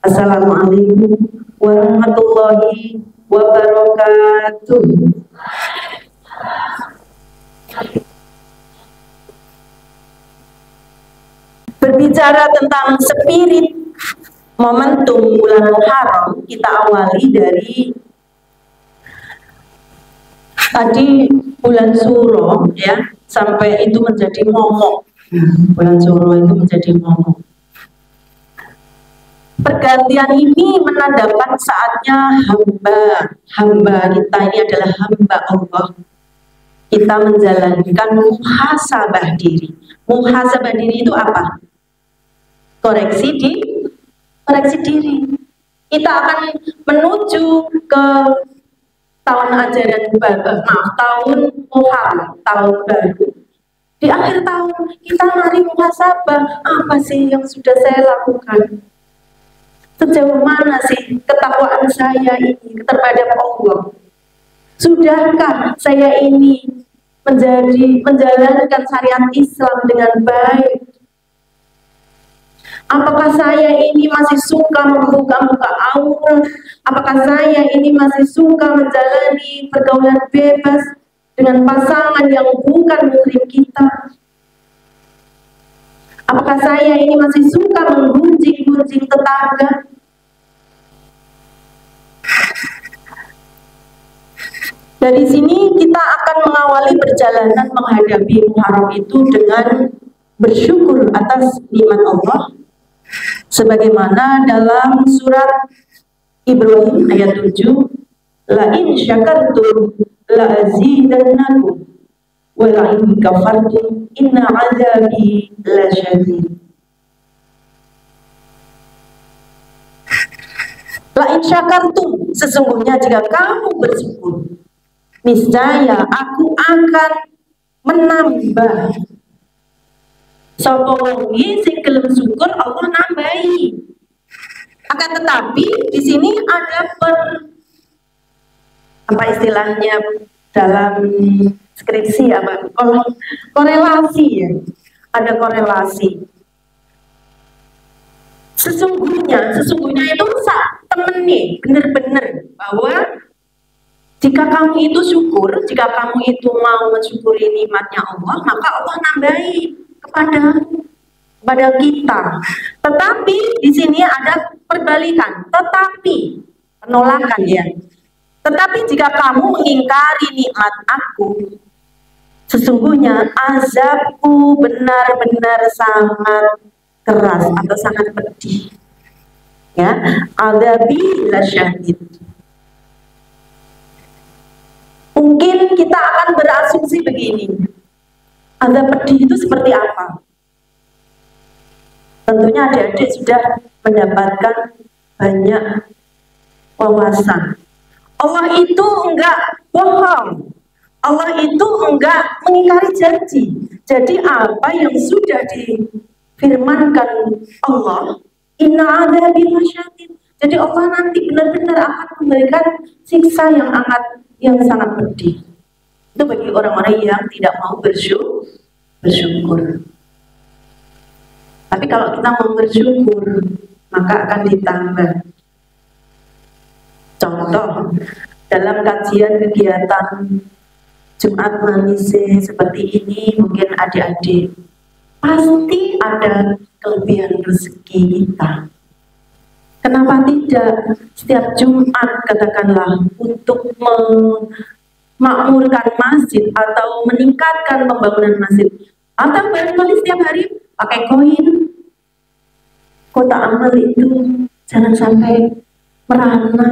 Assalamualaikum warahmatullahi wabarakatuh. Berbicara tentang spirit momentum bulan Muharram, kita awali dari tadi bulan Suro ya, sampai itu menjadi momok. Bulan Suro itu menjadi momok. Pergantian ini menandakan saatnya hamba kita ini adalah hamba Allah. Kita menjalankan muhasabah diri. Muhasabah diri itu apa? Koreksi diri. Kita akan menuju ke tahun ajaran baru, tahun Muharram, tahun baru. Di akhir tahun kita mari muhasabah, apa sih yang sudah saya lakukan? Sejauh mana sih ketakwaan saya ini terhadap Allah? Sudahkah saya ini menjalankan syariat Islam dengan baik? Apakah saya ini masih suka membuka aurat? Apakah saya ini masih suka menjalani pergaulan bebas dengan pasangan yang bukan muhrim kita? Apakah saya ini masih suka menggunjing-gunjing tetangga? Dari sini kita akan mengawali perjalanan menghadapi Muharram itu dengan bersyukur atas nikmat Allah, sebagaimana dalam surat Ibrahim ayat 7, la in syakartum la azidannakum wa la in kafartum inna azabi lasyadid. La in syakartum, sesungguhnya jika kamu bersyukur, niscaya aku akan menambah. Sapa wong sing gelem syukur Allah nambahi. Akan tetapi di sini ada apa istilahnya dalam skripsi apa? Korelasi ya. Ada korelasi. Sesungguhnya itu temen nih, bener-bener bahwa jika kamu itu syukur, jika kamu itu mau mensyukuri nikmatnya Allah, maka Allah nambahi kepada kita. Tetapi di sini ada perbalikan, penolakan ya. Tetapi jika kamu mengingkari nikmat aku, sesungguhnya azabku benar-benar sangat keras atau sangat pedih. Ya, azabi lasyadid. Mungkin kita akan berasumsi begini, azab pedih itu seperti apa? Tentunya adik-adik sudah mendapatkan banyak wawasan. Allah itu enggak bohong, Allah itu enggak mengingkari janji. Jadi apa yang sudah difirmankan Allah, inna adzabi lasyadid. Jadi Allah nanti benar-benar akan memberikan siksa yang sangat pedih. Itu bagi orang-orang yang tidak mau bersyukur. Tapi kalau kita mau bersyukur, maka akan ditambah. Contoh, dalam kajian kegiatan Jumat Manis seperti ini, mungkin adik-adik pasti ada kelebihan rezeki kita. Kenapa tidak setiap Jumat katakanlah untuk memakmurkan masjid atau meningkatkan pembangunan masjid, atau barangkali setiap hari pakai koin. Kotak amal itu jangan sampai merana.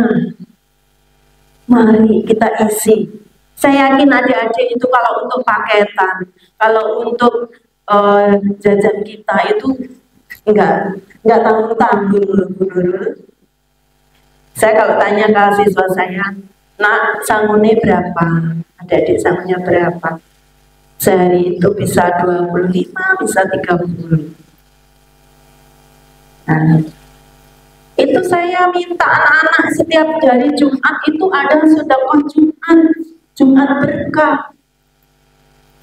Mari kita isi. Saya yakin adik-adik itu kalau untuk paketan, kalau untuk jajan kita itu enggak tanggung-tanggung. Saya kalau tanya ke siswa saya, nak sangune berapa? Adik-adik sangunya berapa? Sehari itu bisa 25, bisa 30. Nah, itu saya minta anak-anak setiap hari Jumat itu ada sedekah Jumat berkah,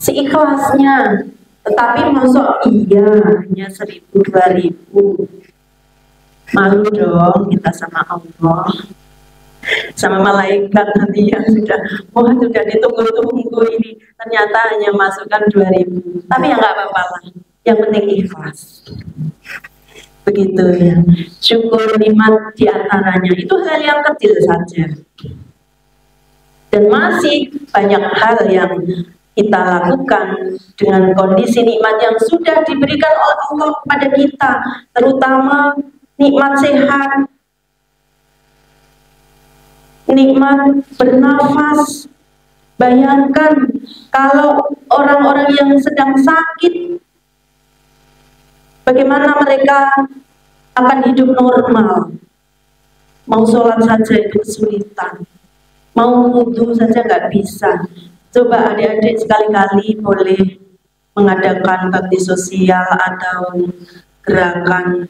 seikhlasnya. Tetapi masuk iya hanya 1.000, 2.000. Malu dong kita sama Allah, sama malaikat nanti yang sudah ditunggu-tunggu ini, ternyata hanya masukkan 2000. Tapi ya nggak apa-apa lah, yang penting ikhlas. Begitu ya. Syukur nikmat diantaranya itu hal yang kecil saja. Dan masih banyak hal yang kita lakukan dengan kondisi nikmat yang sudah diberikan oleh Allah kepada kita, terutama nikmat sehat, nikmat bernafas. Bayangkan kalau orang-orang yang sedang sakit, bagaimana mereka akan hidup normal. Mau sholat saja itu kesulitan, mau wudhu saja nggak bisa. Coba adik-adik sekali-kali boleh mengadakan bakti sosial atau gerakan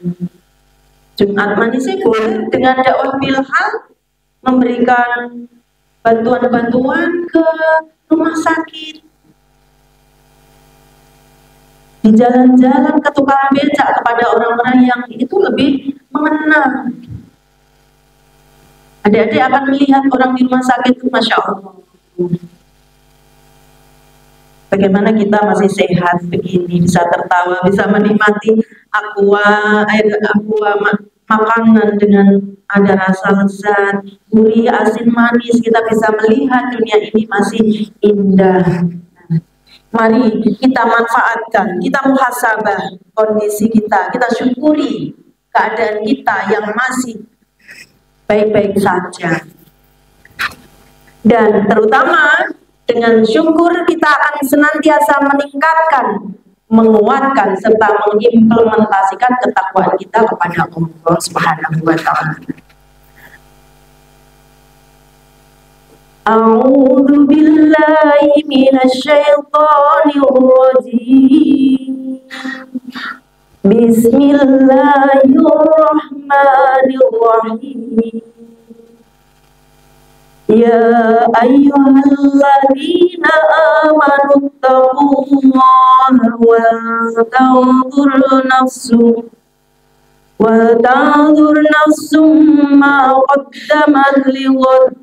Jumat Manis boleh dengan dakwah Bilhal memberikan bantuan-bantuan ke rumah sakit, di jalan-jalan ke tukang becak kepada orang-orang yang itu lebih mengenal. Adik-adik akan melihat orang di rumah sakit itu, Masya Allah, bagaimana kita masih sehat begini, bisa tertawa, bisa menikmati air aqua, makanan dengan ada rasa lezat, gurih, asin, manis. Kita bisa melihat dunia ini masih indah. Mari kita manfaatkan, kita muhasabah kondisi kita syukuri keadaan kita yang masih baik-baik saja. Dan terutama dengan syukur kita akan senantiasa meningkatkan, menguatkan, serta mengimplementasikan ketakwaan kita kepada Allah Subhanahu wa Ta'ala. A'udzu billahi minasyaitonir rajim. Bismillahirrahmanirrahim. Ya ayyuhalladzina amanu taqullaha wa tanzur nafsum ma qaddamat lighad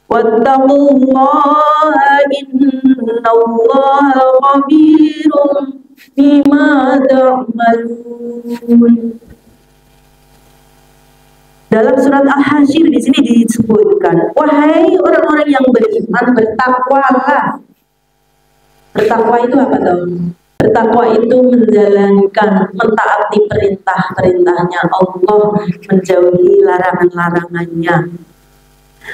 wattaqullaha innallaha khabirum bima ta'malun. Dalam surat Al-Hasyr di sini disebutkan, wahai orang-orang yang beriman, bertakwalah. Bertakwa itu apa tahu? Bertakwa itu menjalankan, mentaati perintah-perintahnya Allah, menjauhi larangan-larangannya.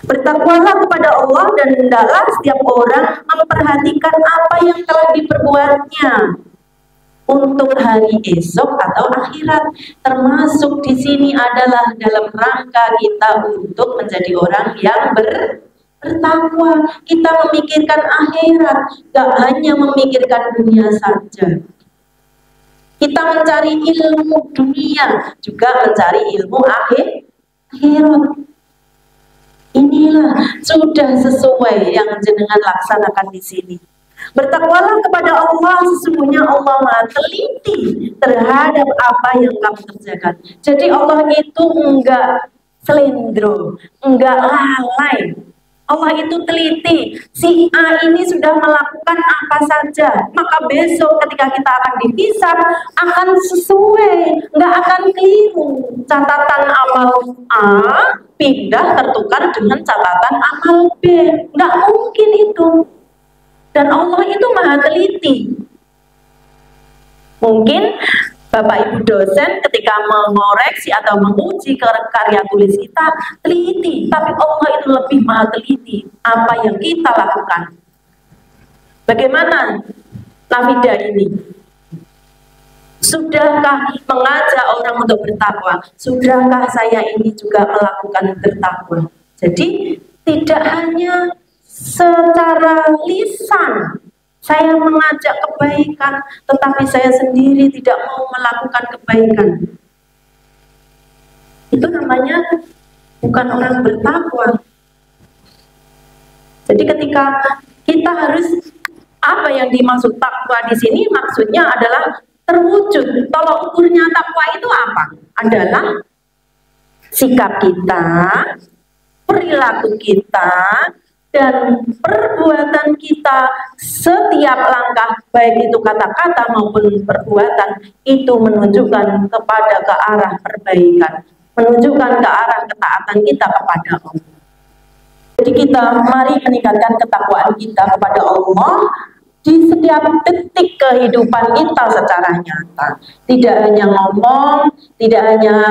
Bertakwalah kepada Allah dan hendaklah setiap orang memperhatikan apa yang telah diperbuatnya untuk hari esok atau akhirat. Termasuk di sini adalah dalam rangka kita untuk menjadi orang yang bertakwa. Kita memikirkan akhirat, gak hanya memikirkan dunia saja. Kita mencari ilmu dunia, juga mencari ilmu akhirat. Inilah sudah sesuai yang jenengan laksanakan di sini. Bertakwalah kepada Allah, sesungguhnya Allah Maha teliti terhadap apa yang kamu kerjakan. Jadi Allah itu enggak selindro, enggak lalai. Allah itu teliti. Si A ini sudah melakukan apa saja, maka besok ketika kita akan dihisab akan sesuai, enggak akan keliru. Catatan amal A pindah tertukar dengan catatan amal B, enggak mungkin itu. Dan Allah itu maha teliti. Mungkin Bapak Ibu dosen ketika mengoreksi atau menguji karya tulis kita teliti, tapi Allah itu lebih maha teliti apa yang kita lakukan. Bagaimana Nafida ini? Sudahkah mengajak orang untuk bertakwa? Sudahkah saya ini juga melakukan bertakwa? Jadi tidak hanya secara lisan saya mengajak kebaikan, tetapi saya sendiri tidak mau melakukan kebaikan. Itu namanya bukan orang bertakwa. Jadi ketika kita harus, apa yang dimaksud takwa di sini maksudnya adalah terwujud. Tolak ukurnya takwa itu apa? Adalah sikap kita, perilaku kita, dan perbuatan kita, setiap langkah baik itu kata-kata maupun perbuatan itu menunjukkan kepada ke arah perbaikan, menunjukkan ke arah ketaatan kita kepada Allah. Jadi kita mari meningkatkan ketakwaan kita kepada Allah di setiap detik kehidupan kita secara nyata. Tidak hanya ngomong, tidak hanya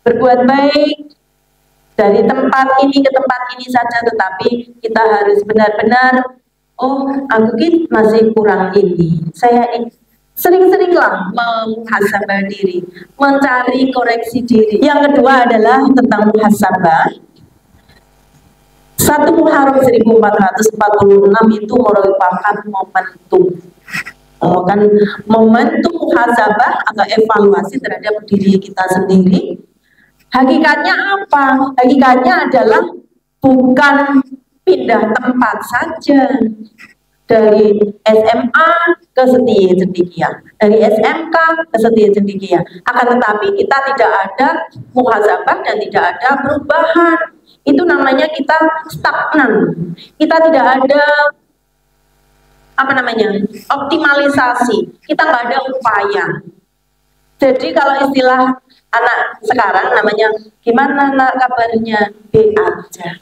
berbuat baik dari tempat ini ke tempat ini saja, tetapi kita harus benar-benar, oh aku masih kurang ini, saya sering-seringlah muhasabah diri, mencari koreksi diri. Yang kedua adalah tentang muhasabah. 1 Muharram 1446 itu merupakan momentum muhasabah atau evaluasi terhadap diri kita sendiri. Hakikatnya apa? Hakikatnya adalah bukan pindah tempat saja dari SMA ke Setia Cendekia, dari SMK ke Setia Cendekia. Akan tetapi kita tidak ada muhasabah dan tidak ada perubahan. Itu namanya kita stagnan. Kita tidak ada optimalisasi. Kita nggak ada upaya. Jadi kalau istilah anak sekarang namanya, gimana nak kabarnya? B aja.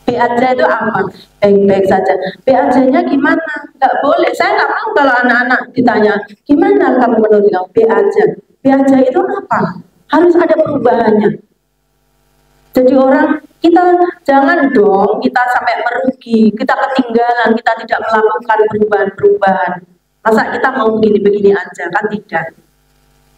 B aja itu apa? Baik-baik saja. B aja-nya gimana? Nggak boleh. Saya nggak mau kalau anak-anak ditanya, gimana kamu menurut kamu? B aja. B aja itu apa? Harus ada perubahannya. Jadi kita jangan dong kita sampai merugi, kita ketinggalan, kita tidak melakukan perubahan-perubahan. Masa kita mau begini-begini aja, kan tidak.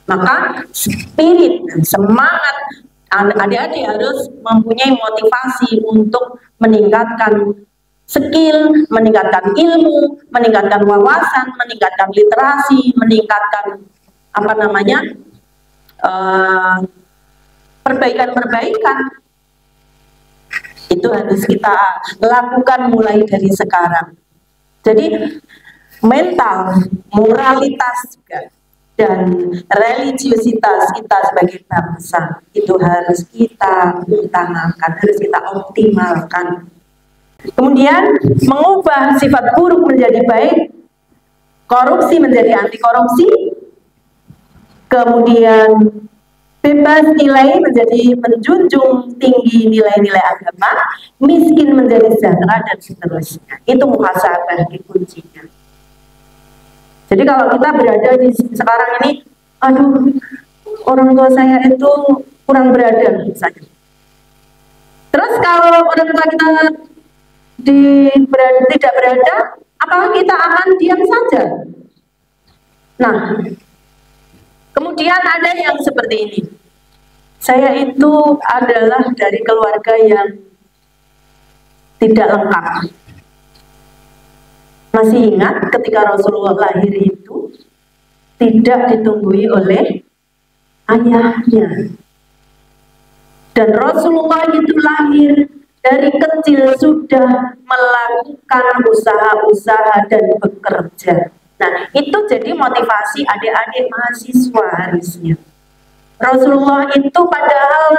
Maka spirit dan semangat adik-adik harus mempunyai motivasi untuk meningkatkan skill, meningkatkan ilmu, meningkatkan wawasan, meningkatkan literasi, meningkatkan perbaikan-perbaikan. Itu harus kita lakukan mulai dari sekarang. Jadi mental, moralitas juga, dan religiusitas kita sebagai bangsa itu harus kita utamakan, harus kita optimalkan. Kemudian mengubah sifat buruk menjadi baik, korupsi menjadi anti korupsi, kemudian bebas nilai menjadi menjunjung tinggi nilai-nilai agama, miskin menjadi sejahtera, dan seterusnya. Itu muhasabah kuncinya. Jadi kalau kita berada di sekarang ini, aduh, orang tua saya itu kurang berada misalnya. Terus kalau orang tua kita tidak berada, apakah kita akan diam saja? Nah, kemudian ada yang seperti ini. Saya itu adalah dari keluarga yang tidak lengkap. Masih ingat ketika Rasulullah lahir itu tidak ditunggui oleh ayahnya. Dan Rasulullah itu lahir dari kecil sudah melakukan usaha-usaha dan bekerja. Nah, itu jadi motivasi adik-adik mahasiswa harusnya. Rasulullah itu padahal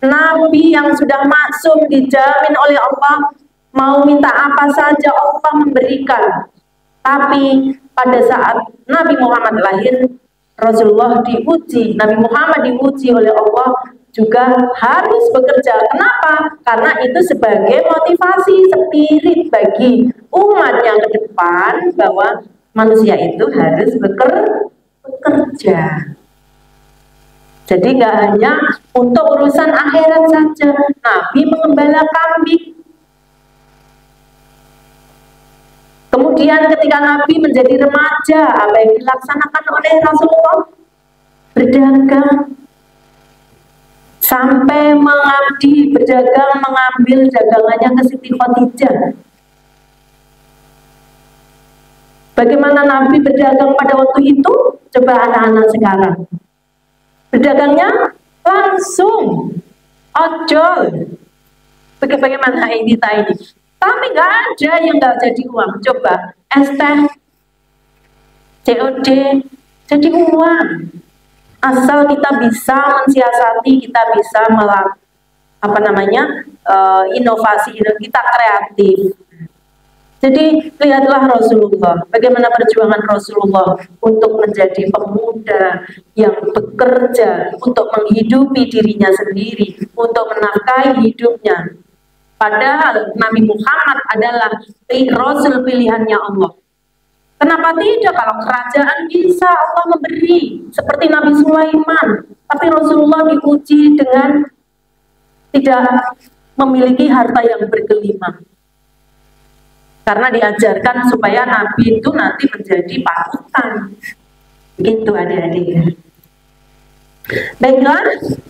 Nabi yang sudah maksum, dijamin oleh Allah, mau minta apa saja Allah memberikan. Tapi pada saat Nabi Muhammad lahir, Rasulullah diuji, Nabi Muhammad diuji oleh Allah juga harus bekerja. Kenapa? Karena itu sebagai motivasi spirit bagi umat yang ke depan bahwa manusia itu harus bekerja. Jadi nggak hanya untuk urusan akhirat saja. Nabi mengembala kambing. Kemudian ketika Nabi menjadi remaja, apa yang dilaksanakan oleh Rasulullah? Berdagang. Sampai mengabdi, berdagang, mengambil dagangannya ke Siti Khadijah. Bagaimana Nabi berdagang pada waktu itu? Coba anak-anak sekarang. Berdagangnya langsung, ojol. Bagaimana ini? Tapi nggak ada yang nggak jadi uang. Coba es teh, COD, jadi uang. asal kita bisa mensiasati, kita bisa inovasi, kita kreatif. Jadi lihatlah Rasulullah, bagaimana perjuangan Rasulullah untuk menjadi pemuda yang bekerja untuk menghidupi dirinya sendiri, untuk menafkahi hidupnya. Padahal Nabi Muhammad adalah Rasul pilihannya Allah. Kenapa tidak? Kalau kerajaan bisa Allah memberi, seperti Nabi Sulaiman. Tapi Rasulullah diuji dengan tidak memiliki harta yang bergelimang. Karena diajarkan supaya Nabi itu nanti menjadi panutan. Begitu adik-adik. Baiklah,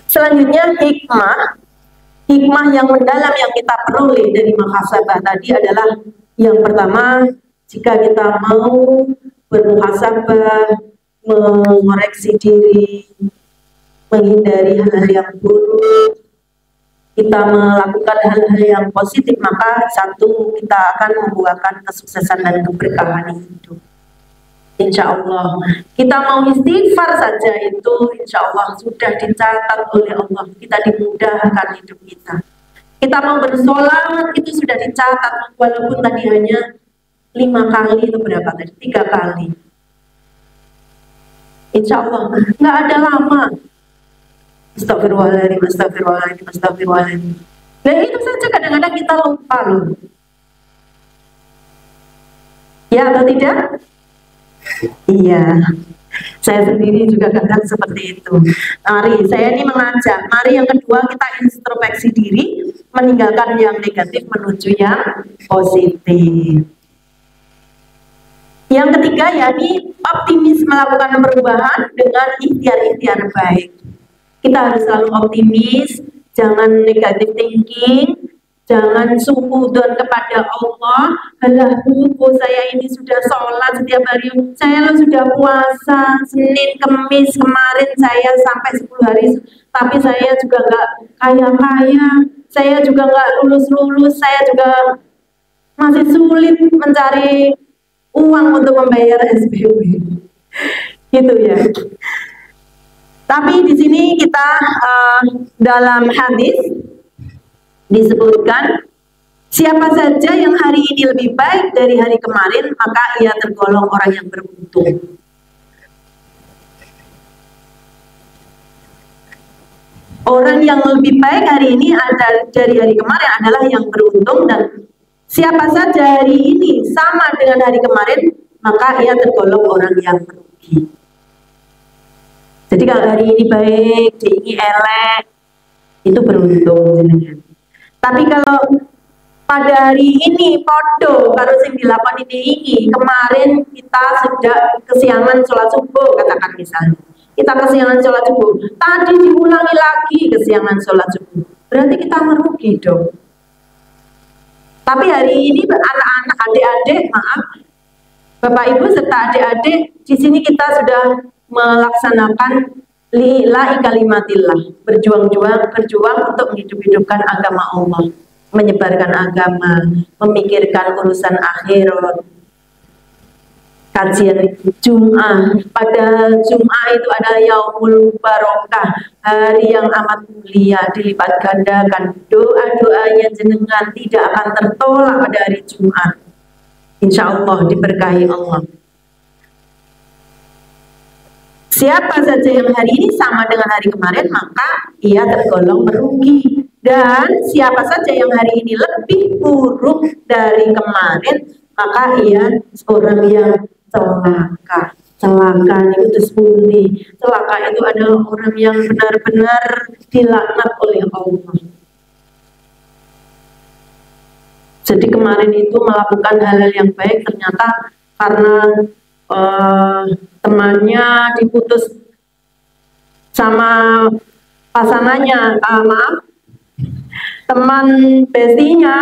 selanjutnya hikmah yang mendalam yang kita peroleh dari muhasabah tadi adalah yang pertama, jika kita mau bermuhasabah, mengoreksi diri, menghindari hal-hal yang buruk, kita melakukan hal-hal yang positif, maka satu, kita akan membuahkan kesuksesan dan keberkahan hidup. Insya Allah. Kita mau istighfar saja itu insya Allah sudah dicatat oleh Allah, kita dimudahkan hidup kita. Kita mau bersolat itu sudah dicatat, walaupun tadi hanya 5 kali itu berapa tadi? 3 kali. Insya Allah nggak ada lama. Astagfirullahaladzim, astagfirullahaladzim, astagfirullahaladzim. Dan itu saja kadang-kadang kita lupa loh. Ya atau tidak? Iya. Saya sendiri juga kadang seperti itu. Mari, saya ini mengajak. Mari yang kedua kita introspeksi diri, meninggalkan yang negatif menuju yang positif. Yang ketiga yakni optimis melakukan perubahan dengan ikhtiar-ikhtiar baik. Kita harus selalu optimis, jangan negatif thinking, jangan suudzon kepada Allah. Alah bu, saya ini sudah sholat setiap hari, saya sudah puasa Senin, Kemis, kemarin saya sampai 10 hari, tapi saya juga nggak kaya-kaya, saya juga nggak lulus-lulus, saya juga masih sulit mencari uang untuk membayar SPP. Gitu ya. Tapi di sini kita dalam hadis disebutkan siapa saja yang hari ini lebih baik dari hari kemarin maka ia tergolong orang yang beruntung. Orang yang lebih baik hari ini dari hari kemarin adalah yang beruntung, dan siapa saja hari ini sama dengan hari kemarin maka ia tergolong orang yang merugi. Jadi kalau hari ini baik, hari ini elek, itu beruntung. Tapi kalau pada hari ini podo karo sing dilakoni ini, kemarin kita sudah kesiangan sholat subuh, katakan misalnya. Kita kesiangan sholat subuh, tadi diulangi lagi kesiangan sholat subuh. Berarti kita merugi dong. Tapi hari ini anak-anak, adik-adik, maaf, Bapak Ibu serta adik-adik, di sini kita sudah melaksanakan lillahi kalimatillah, berjuang untuk menghidupkan agama Allah, menyebarkan agama, memikirkan urusan akhirat. Kajian Jum'ah, pada Jum'ah itu adalah yaumul barokah, hari yang amat mulia, dilipat gandakan, doa-doanya jenengan tidak akan tertolak pada hari Jum'ah. Insya Allah diberkahi Allah. Siapa saja yang hari ini sama dengan hari kemarin maka ia tergolong merugi, dan siapa saja yang hari ini lebih buruk dari kemarin maka ia seorang yang celaka. Celaka itu sepundi. Celaka itu adalah orang yang benar-benar dilaknat oleh Allah. Jadi kemarin itu melakukan hal-hal yang baik, ternyata karena temannya diputus sama pasangannya, teman bestinya,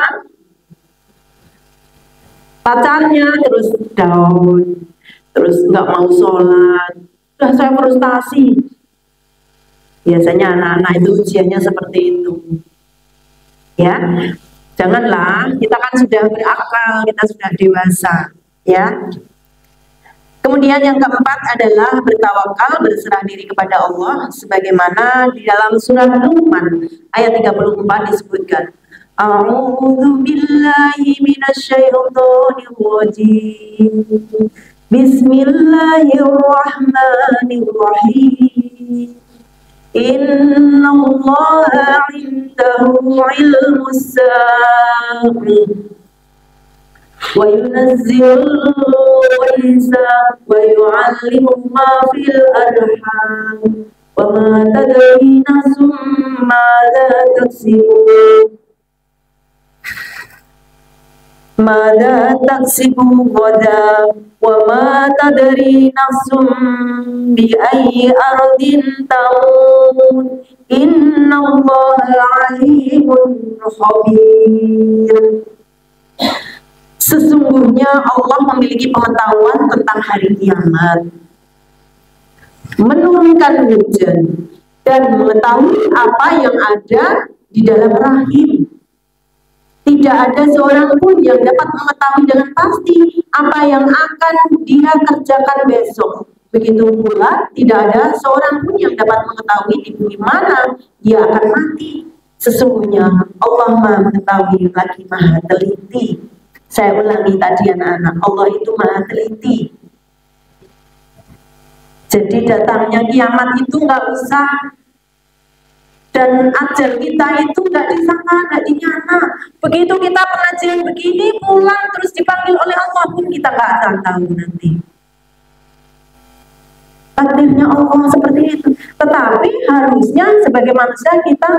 pacarnya terus down, terus nggak mau sholat. Udah saya frustasi. Biasanya anak-anak itu ujiannya seperti itu. Ya, janganlah, kita kan sudah berakal, kita sudah dewasa, ya. Kemudian yang keempat adalah bertawakal, berserah diri kepada Allah, sebagaimana di dalam surat Luqman ayat 34 disebutkan, A'udzu billahi minasyaitonir rajim. Bismillahirrahmanirrahim. Innallaha 'indahu 'ilmus sa'i wa yunazzilul ghaitha wa yu'allimu ma fil arham wa ma tadri nafsun madza taksibu ghadan wa ma tadri nafsun bi ayyi ardin tamut innallaha 'alimun khabir. Sesungguhnya Allah memiliki pengetahuan tentang hari kiamat, menurunkan hujan, dan mengetahui apa yang ada di dalam rahim. Tidak ada seorang pun yang dapat mengetahui dengan pasti apa yang akan dia kerjakan besok. Begitu pula tidak ada seorang pun yang dapat mengetahui di bumi mana dia akan mati. Sesungguhnya Allah Maha mengetahui lagi Maha teliti. Saya ulangi tadi anak-anak, Allah itu Maha teliti. Jadi datangnya kiamat itu nggak usah, dan ajal kita itu nggak disangka, nggak dinyana. Begitu kita pengajian begini pulang terus dipanggil oleh Allah pun kita nggak akan tahu nanti. Takdirnya Allah seperti itu. Tetapi harusnya sebagai manusia kita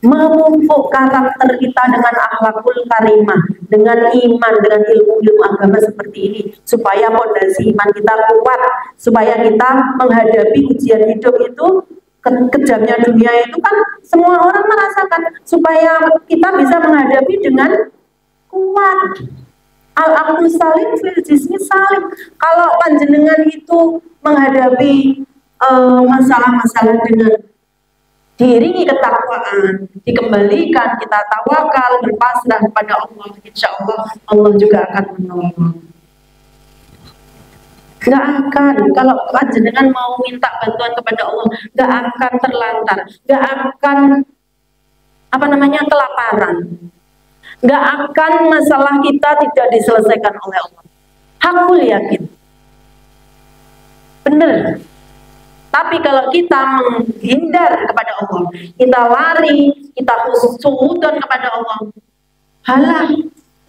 memupuk karakter kita dengan akhlakul karimah, dengan iman, dengan ilmu-ilmu agama seperti ini, supaya fondasi iman kita kuat, supaya kita menghadapi ujian hidup itu, kejamnya dunia itu kan semua orang merasakan, supaya kita bisa menghadapi dengan kuat. Al-aqlu salim fil jismi salim. Kalau panjenengan itu menghadapi masalah-masalah dengan diiringi ketakwaan, dikembalikan, kita tawakal, berpasrah kepada Allah, insya Allah Allah juga akan menolong. Nggak akan, kalau panjenengan mau minta bantuan kepada Allah, nggak akan terlantar, nggak akan kelaparan, nggak akan masalah kita tidak diselesaikan oleh Allah. Hakul yakin, benar. Tapi kalau kita menghindar kepada Allah, kita lari, kita husnuzon kepada Allah, halah,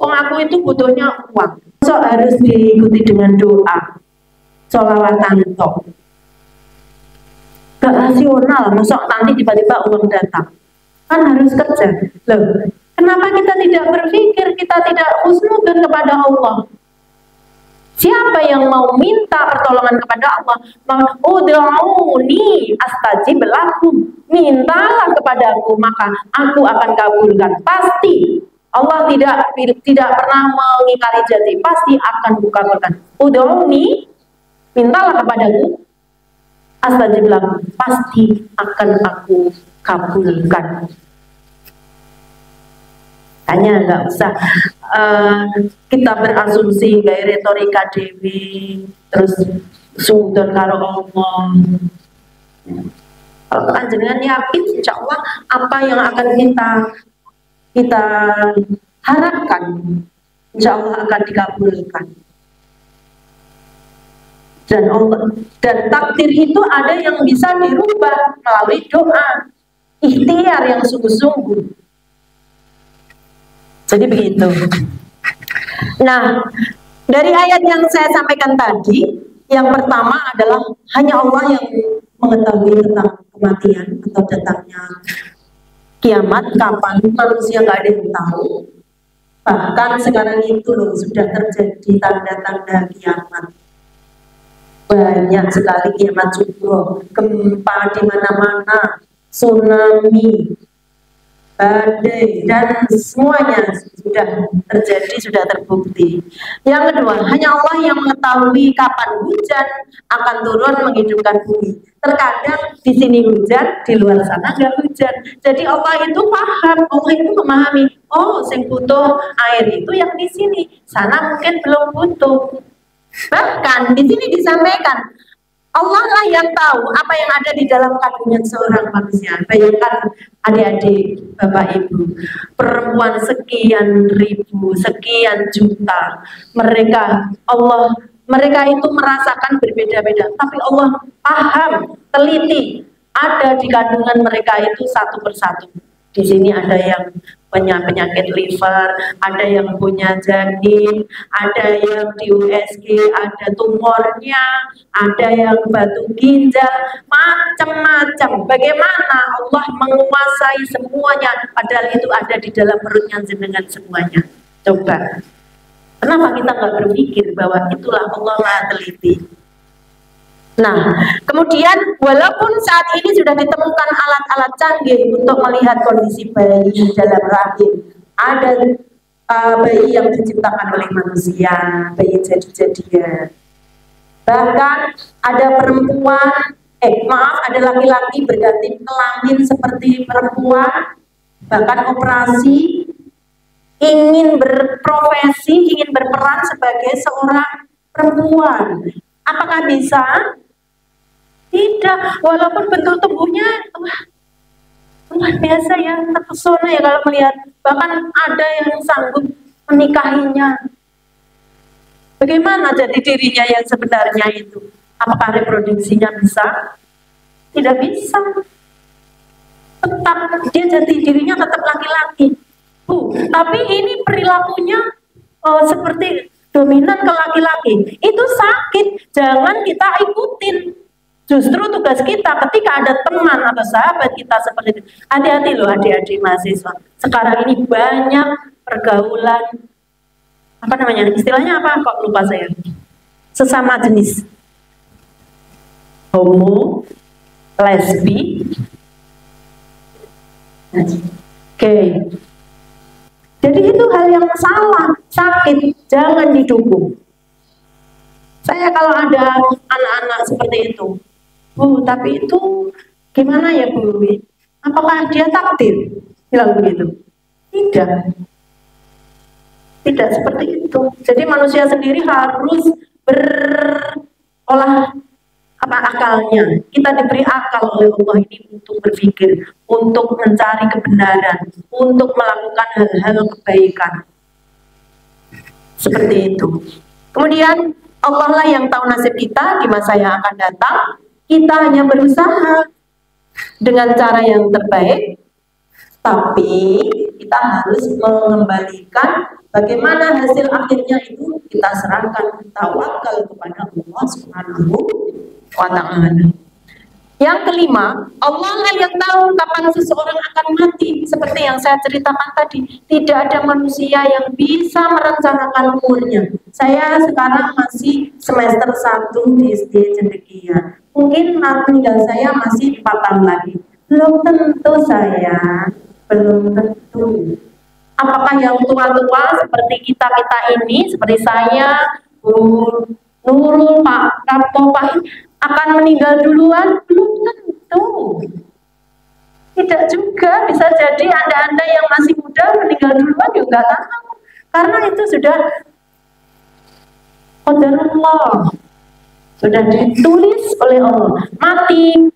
aku itu butuhnya uang, so harus diikuti dengan doa, sholawatan tok, gak rasional, masuk nanti tiba-tiba uang datang, kan harus kerja. Loh, kenapa kita tidak berpikir, kita tidak husnuzon kepada Allah? Siapa yang mau minta pertolongan kepada Allah, ud'uni astajib lakum, mintalah kepadaku maka aku akan kabulkan. Pasti Allah tidak pernah mengingkari janji, pasti akan kabulkan. Ud'uni, mintalah kepadaku, astajib lakum, pasti akan aku kabulkan. Hanya nggak usah kita berasumsi gaya retorika dewi terus sudon karo Allah. Kalau panjenengan yakin, insya Allah apa yang akan kita harapkan, insya Allah akan dikabulkan. Dan takdir itu ada yang bisa dirubah melalui doa, ikhtiar yang sungguh-sungguh. Jadi begitu. Nah, dari ayat yang saya sampaikan tadi, yang pertama adalah hanya Allah yang mengetahui tentang kematian atau datangnya kiamat, kapan, manusia nggak ada yang tahu. Bahkan sekarang itu loh sudah terjadi tanda-tanda kiamat. Banyak sekali kiamat subuh, gempa di mana-mana, tsunami, badai, dan semuanya sudah terjadi, sudah terbukti. Yang kedua, hanya Allah yang mengetahui kapan hujan akan turun menghidupkan bumi. Terkadang di sini hujan, di luar sana nggak hujan. Jadi Allah itu paham, Allah itu memahami. Oh, sing butuh air itu yang di sini, sana mungkin belum butuh. Bahkan di sini disampaikan Allah lah yang tahu apa yang ada di dalam kandungan seorang manusia. Bayangkan adik-adik, bapak ibu, perempuan sekian ribu, sekian juta, mereka itu merasakan berbeda-beda, tapi Allah paham, teliti, ada di kandungan mereka itu satu persatu. Di sini ada yang punya penyakit liver, ada yang punya janin, ada yang di USG, ada tumornya, ada yang batu ginjal, macam-macam. Bagaimana Allah menguasai semuanya, padahal itu ada di dalam perutnya jenengan semuanya. Coba, kenapa kita nggak berpikir bahwa itulah Allah Maha Teliti? Nah, kemudian walaupun saat ini sudah ditemukan alat-alat canggih untuk melihat kondisi bayi di dalam rahim, ada bayi yang diciptakan oleh manusia, bayi jadi-jadian. Bahkan ada ada laki-laki berganti kelamin seperti perempuan, bahkan operasi, ingin berprofesi, ingin berperan sebagai seorang perempuan. Apakah bisa? Tidak, walaupun bentuk tubuhnya luar biasa ya, terpesona ya kalau melihat. Bahkan ada yang sanggup menikahinya. Bagaimana jadi dirinya yang sebenarnya itu? Apakah reproduksinya bisa? Tidak bisa. Tetap dia jadi dirinya tetap laki-laki. Tapi ini perilakunya seperti dominan ke laki-laki. Itu sakit, jangan kita ikutin. Justru tugas kita ketika ada teman atau sahabat kita seperti itu, hati-hati loh adik-adik mahasiswa. Sekarang ini banyak pergaulan, apa namanya, istilahnya apa kok lupa saya, sesama jenis, homo, lesbi, gay. Jadi itu hal yang salah, sakit, jangan didukung. Saya kalau ada anak-anak seperti itu, Bu, tapi itu gimana ya Bu? Apakah dia takdir? Bilang begitu. Tidak. Tidak seperti itu. Jadi manusia sendiri harus berolah akalnya. Kita diberi akal oleh Allah ini untuk berpikir, untuk mencari kebenaran, untuk melakukan hal-hal kebaikan. Seperti itu. Kemudian Allah lah yang tahu nasib kita di masa yang akan datang. Kita hanya berusaha dengan cara yang terbaik, tapi kita harus mengembalikan bagaimana hasil akhirnya itu kita serahkan, tawakal kepada Allah Subhanahu wa Ta'ala. Yang kelima, Allah lah yang tahu kapan seseorang akan mati. Seperti yang saya ceritakan tadi, tidak ada manusia yang bisa merencanakan umurnya. Saya sekarang masih semester 1 di SD Cendekia. Mungkin meninggal saya masih 4 tahun lagi. Belum tentu saya, belum tentu. Apakah yang tua-tua seperti kita ini, seperti saya, Bu Nurul, Pak Karto, Pak akan meninggal duluan? Belum tentu. Tidak juga, bisa jadi Anda yang masih muda meninggal duluan juga tahu. Karena itu sudah qadarullah, sudah ditulis oleh Allah. Mati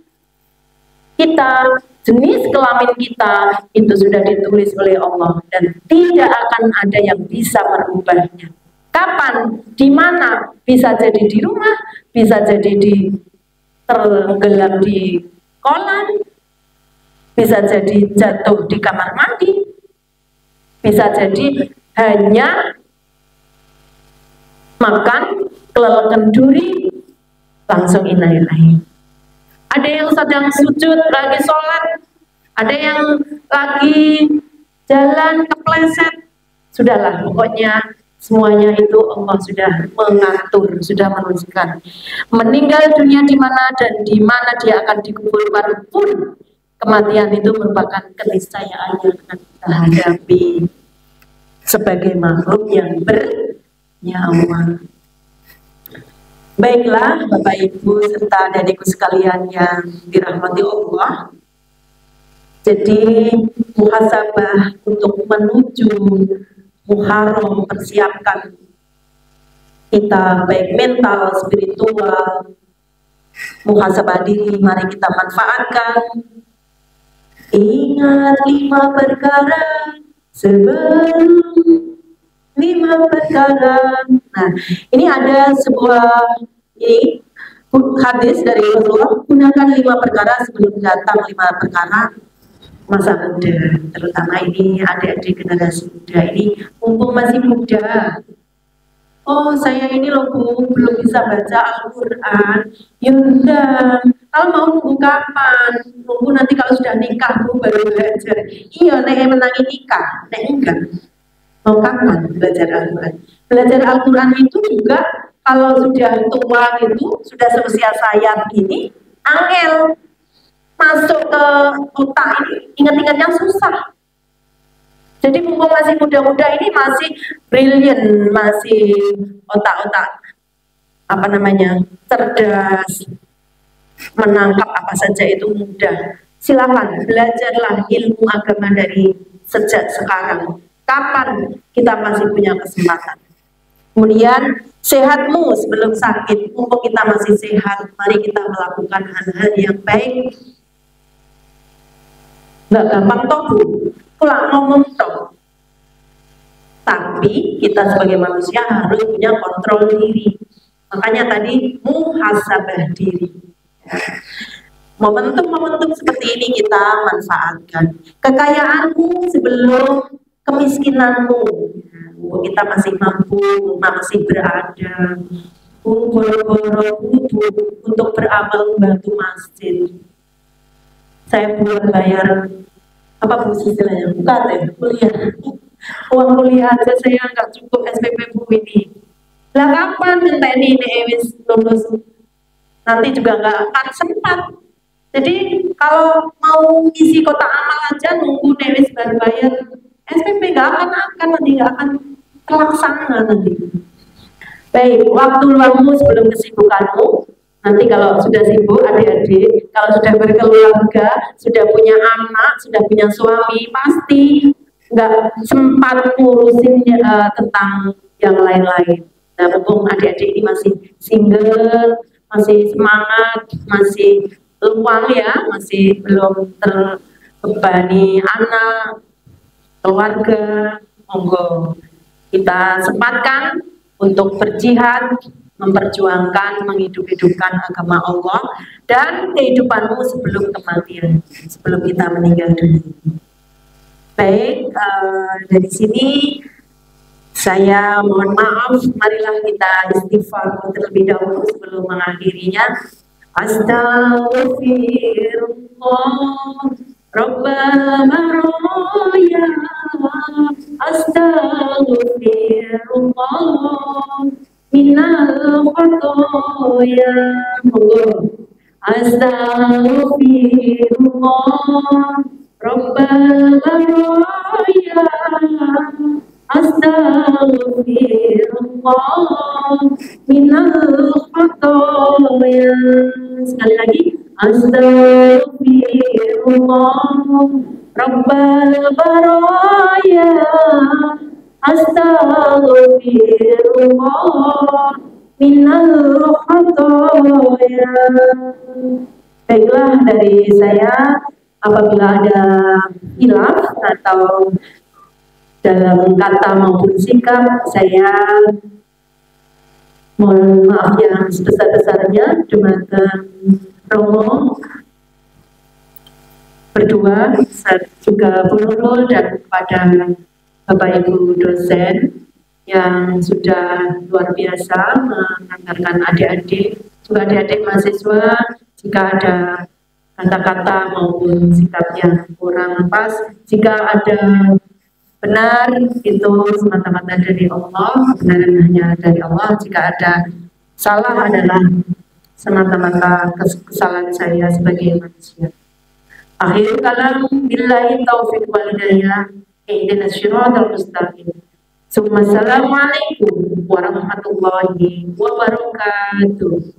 kita, jenis kelamin kita itu sudah ditulis oleh Allah dan tidak akan ada yang bisa merubahnya. Kapan, di mana, bisa jadi di rumah, bisa jadi tergelam di kolam, bisa jadi jatuh di kamar mandi, bisa jadi hanya makan, kelelekan duri, langsung innalillahi. Ada yang sedang sujud, lagi sholat, ada yang lagi jalan kepleset, sudahlah pokoknya semuanya itu Allah sudah mengatur, sudah menuliskan. Meninggal dunia di mana dan di mana dia akan dikuburkan pun, kematian itu merupakan keniscayaan yang akan kita hadapi sebagai makhluk yang bernyawa. Baiklah Bapak Ibu serta adikku sekalian yang dirahmati Allah. Jadi muhasabah untuk menuju Muharram, persiapkan kita baik mental, spiritual, muhasabah diri, mari kita manfaatkan. Ingat 5 perkara sebelum 5 perkara. Nah, ini ada sebuah hadis dari Rasulullah, gunakan 5 perkara sebelum datang 5 perkara masa muda. Terutama ini adik-adik generasi muda ini, mumpung masih muda. Oh, saya ini loh Bu, belum bisa baca Al-Quran. Ya udah, kalau mau nunggu kapan? Nunggu nanti kalau sudah nikah Bu baru belajar. Iya, nek menangi nikah, nek enggak. Mau kapan belajar Al-Quran? Belajar Al-Quran itu juga kalau sudah tua itu, sudah seusia saya begini, angel masuk ke otak ini, ingat-ingatnya susah. Jadi mumpung masih muda-muda ini masih brilliant, masih otak-otak apa namanya cerdas, menangkap apa saja itu mudah. Silakan belajarlah ilmu agama dari sejak sekarang. Kapan kita masih punya kesempatan? Kemudian sehatmu sebelum sakit, mumpung kita masih sehat, mari kita melakukan hal-hal yang baik. Nggak gampang toh Bu, pulang ngomong toh. Tapi kita sebagai manusia harus punya kontrol diri. Makanya tadi muhasabah diri. Momentum-momentum seperti ini kita manfaatkan. Kekayaanmu sebelum kemiskinanmu. Kita masih mampu, masih berada. Boro-boro untuk beramal membantu masjid. Saya buat bayar apa Bu istilahnya? Bukan kuliah. Uang kuliah aja saya nggak cukup SPP Bu ini. Lah kapan minta ini wis lulus? Nanti juga nggak akan sempat. Jadi kalau mau isi kotak amal aja nunggu wis baru bayar SPP nggak nanti nggak akan terlaksana nanti. Baik, waktu luangmu sebelum kesibukanmu. Nanti kalau sudah sibuk adik-adik, kalau sudah berkeluarga, sudah punya anak, sudah punya suami, pasti nggak sempat ngurusin tentang yang lain-lain. Nah, mumpung adik-adik ini masih single, masih semangat, masih luang ya, masih belum terbebani anak, keluarga, monggo kita sempatkan untuk berjihad, memperjuangkan, menghidup-hidupkan agama Allah dan kehidupanmu sebelum kematian, sebelum kita meninggal dunia. Baik, dari sini saya mohon maaf, marilah kita istighfar terlebih dahulu sebelum mengakhirinya. Astagfirullah Rabbal baraya, astagfirullah minal khotoya. Astagfirullah Rabbal baraya, astagfirullah minal khotoya. Sekali lagi, astagfirullah Rabbal baraya, astagfirullah minal khotoya. Baiklah, dari saya apabila ada hilaf atau dalam kata maupun sikap, saya mohon maaf yang sebesar-besarnya. Dumateng Romo berdua, saya juga Bu Nurul, dan kepada Bapak Ibu dosen yang sudah luar biasa mengantarkan adik-adik, juga adik-adik mahasiswa. Jika ada kata-kata maupun sikap yang kurang pas, jika ada benar, itu semata-mata dari Allah, kebenaran hanya dari Allah. Jika ada salah adalah semata-mata kesalahan saya sebagai manusia. Akhir kalam, billahi taufiq wal hidayah, ihdinas siratal mustaqim. Assalamualaikum warahmatullahi wabarakatuh.